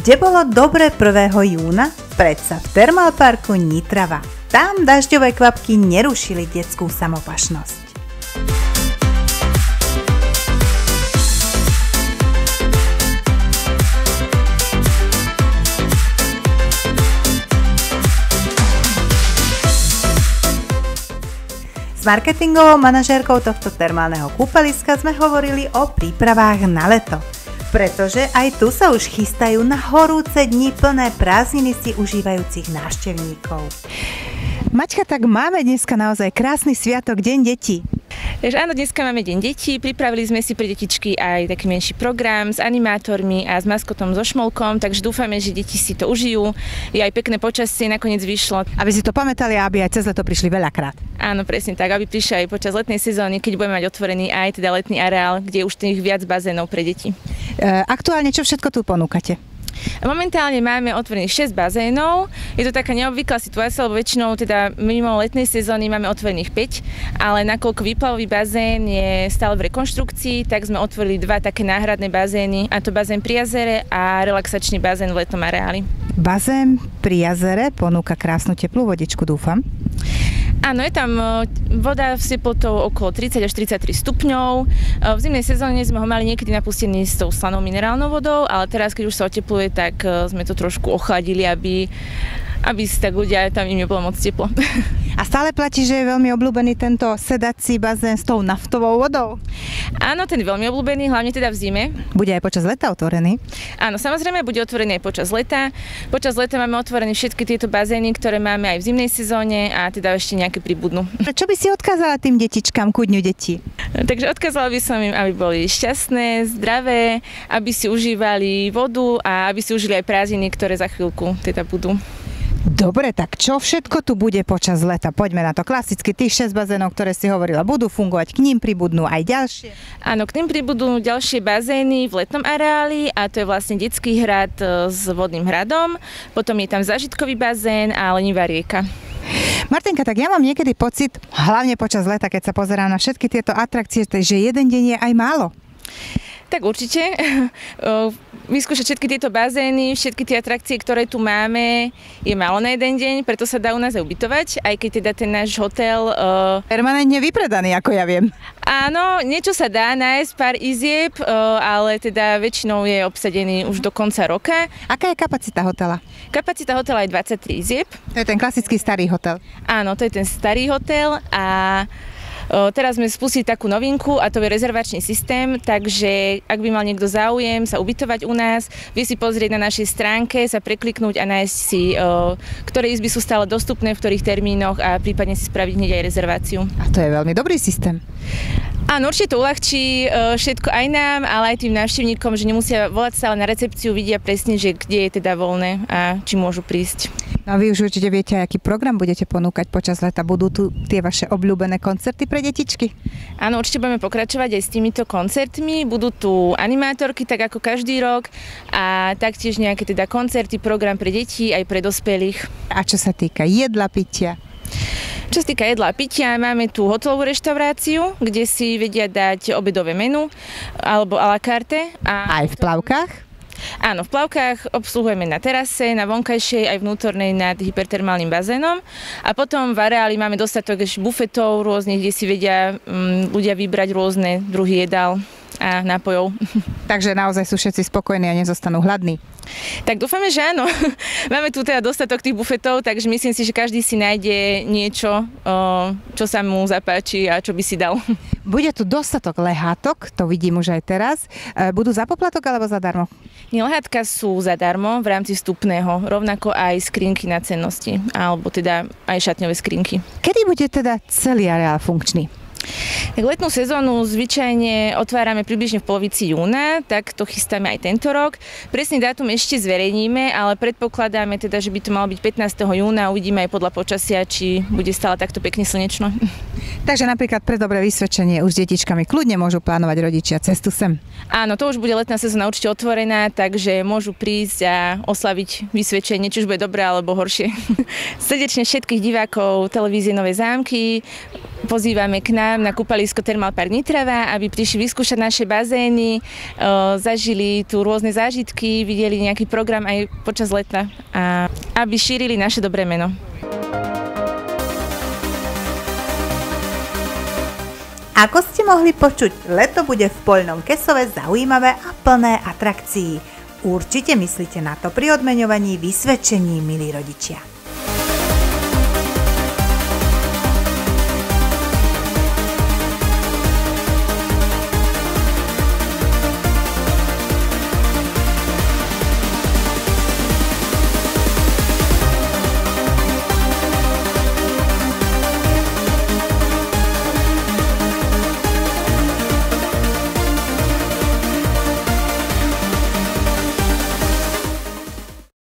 Kde bolo dobre 1. júna? Predsa v Termálparku Nitrava. Tam dažďové kvapky nerušili detskú samopašnosť. S marketingovou manažérkou tohto termálneho kúpaliska sme hovorili o prípravách na leto. Pretože aj tu sa už chystajú na horúce dni plné prázdniny si užívajúcich návštevníkov. Maťka, tak máme dneska naozaj krásny sviatok, Deň detí. Takže áno, dneska máme Deň detí, pripravili sme si pre detičky aj taký menší program s animátormi a s maskotom so Šmolkom, takže dúfame, že deti si to užijú. Je aj pekné počasie, nakoniec vyšlo. Aby si to pamätali a aby aj cez leto prišli veľakrát. Áno, presne tak, aby prišli aj počas letnej sezóny, keď budeme mať otvorený aj teda letný areál, kde je už tých viac bazénov pre deti. Aktuálne čo všetko tu ponúkate? Momentálne máme otvorených 6 bazénov. Je to taká neobvyklá situácia, lebo väčšinou teda mimo letnej sezóny máme otvorených 5, ale nakoľko výplavový bazén je stále v rekonštrukcii, tak sme otvorili 2 také náhradné bazény, a to bazén pri jazere a relaxačný bazén v letnom areáli. Bazén pri jazere ponúka krásnu teplú vodičku, dúfam. Áno, je tam voda s teplotou okolo 30 až 33 stupňov. V zimnej sezóne sme ho mali niekedy napustený s tou slanou minerálnou vodou, ale teraz, keď už sa otepluje, tak sme to trošku ochladili, aby si tak ľudia, tam im nebolo moc teplo. A stále platí, že je veľmi obľúbený tento sedací bazén s tou naftovou vodou? Áno, ten je veľmi obľúbený, hlavne teda v zime. Bude aj počas leta otvorený? Áno, samozrejme, bude otvorený aj počas leta. Počas leta máme otvorené všetky tieto bazény, ktoré máme aj v zimnej sezóne a teda ešte nejaké pribudnú. Čo by si odkázala tým detičkám ku Dňu detí? Takže odkázala by som im, aby boli šťastné, zdravé, aby si užívali vodu a aby si užili aj prázdniny, ktoré za chvíľku teda budú. Dobre, tak čo všetko tu bude počas leta? Poďme na to. Klasicky tých 6 bazénov, ktoré si hovorila, budú fungovať, k ním pribudnú aj ďalšie? Áno, k ním pribudú ďalšie bazény v letnom areáli a to je vlastne detský hrad s vodným hradom. Potom je tam zážitkový bazén a lenivá rieka. Martinka, tak ja mám niekedy pocit, hlavne počas leta, keď sa pozerám na všetky tieto atrakcie, že jeden deň je aj málo. Tak určite. Vyskúšať všetky tieto bazény, všetky tie atrakcie, ktoré tu máme, je málo na jeden deň, preto sa dá u nás aj ubytovať, aj keď teda ten náš hotel... Permanentne vypredaný, ako ja viem. Áno, niečo sa dá nájsť, pár izieb, ale teda väčšinou je obsadený už do konca roka. Aká je kapacita hotela? Kapacita hotela je 23 izieb. To je ten klasický starý hotel. Áno, to je ten starý hotel a... Teraz sme spustili takú novinku a to je rezervačný systém, takže ak by mal niekto záujem sa ubytovať u nás, vie si pozrieť na našej stránke, sa prekliknúť a nájsť si, ktoré izby sú stále dostupné, v ktorých termínoch a prípadne si spraviť hneď aj rezerváciu. A to je veľmi dobrý systém. Áno, určite to uľahčí všetko aj nám, ale aj tým návštevníkom, že nemusia volať stále na recepciu, vidia presne, že kde je teda voľné a či môžu prísť. No a vy už určite viete, aký program budete ponúkať počas leta. Budú tu tie vaše obľúbené koncerty pre detičky? Áno, určite budeme pokračovať aj s týmito koncertmi. Budú tu animátorky, tak ako každý rok, a taktiež nejaké teda koncerty, program pre deti aj pre dospelých. A čo sa týka jedla, pitia? Čo sa týka jedla a pitia, máme tu hotelovú reštauráciu, kde si vedia dať obedové menu alebo à la carte. Aj v plavkách? Áno, v plavkách obsluhujeme na terase, na vonkajšej aj vnútornej nad hypertermálnym bazénom. A potom v areáli máme dostatok bufetov rôznych, kde si vedia ľudia vybrať rôzne druhy jedál a nápojov. Takže naozaj sú všetci spokojní a nezostanú hladní. Tak dúfame, že áno. Máme tu teda dostatok tých bufetov, takže myslím si, že každý si nájde niečo, čo sa mu zapáči a čo by si dal. Bude tu dostatok lehátok, to vidím už aj teraz. Budú za poplatok alebo zadarmo? Nie, lehátka sú zadarmo v rámci vstupného, rovnako aj skrinky na cennosti, alebo teda aj šatňové skrinky. Kedy bude teda celý areál funkčný? Tak letnú sezónu zvyčajne otvárame približne v polovici júna, tak to chystáme aj tento rok. Presný dátum ešte zverejníme, ale predpokladáme teda, že by to malo byť 15. júna, uvidíme aj podľa počasia, či bude stále takto pekne slnečno. Takže napríklad pre dobré vysvedčenie už s detičkami kľudne môžu plánovať rodičia cestu sem. Áno, to už bude letná sezóna určite otvorená, takže môžu prísť a oslaviť vysvedčenie, či už bude dobré alebo horšie. Srdečne všetkých divákov televízie Nové zámky pozývame k nám na kúpalisko Thermal Park Nitrava, aby prišli vyskúšať naše bazény, zažili tu rôzne zážitky, videli nejaký program aj počas leta a aby šírili naše dobré meno. Ako ste mohli počuť, leto bude v Poľnom Kesove zaujímavé a plné atrakcií. Určite myslíte na to pri odmeňovaní vysvedčení, milí rodičia.